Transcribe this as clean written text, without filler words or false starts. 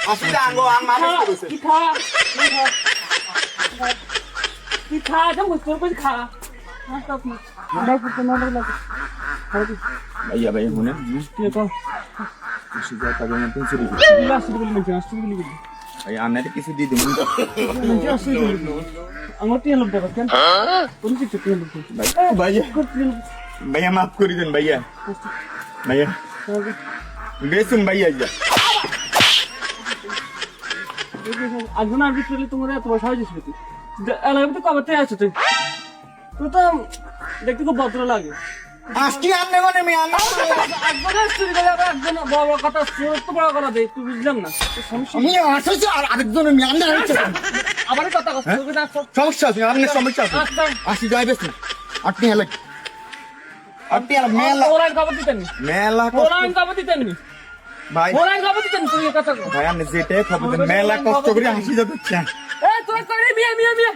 Así dango ang mama ko. Kita trong một số bên khá nó tập đây cũng nó đây là Iya ba yun? kia con Sudah tayo ng pensili. last week mình chơi last week Ay anete kisi di dum. mình chơi last week ang mati yang lebih kan pun kita yang lebih Baya. Baya maaf kuri den baya. Baya. Besun baya ja. আজকে আর বিক্রি তোমরা তোমার সাহায্য করতে এলাকায় তো কবে থেকে আছো তুই তুই তো দেখতে খুব ভদ্র লাগে Aski amne gone mi amne. একবার চুরি করে একজন বড় কথা সুরত বড় কথা দেই তুই বুঝলাম না সমস্যা আমি আসছে আর আরেকজন mi amne আসছে। আবার কথা কথা তুই না সমস্যা আছে আমনে সমস্যা আছে। আচ্ছা আসি যাই বেশি। আপনি হেলে। আপনি আর মেলা ওরাই খবর দিতেন মেলা ওরাই খবর দিতেন ভাই ওরাই খবর দিতেন তুই কথা ভাই আপনি যেটা খবর দেন মেলা কষ্ট করে হাসি যাচ্ছে। এ তুই করে মিয়া মিয়া মিয়া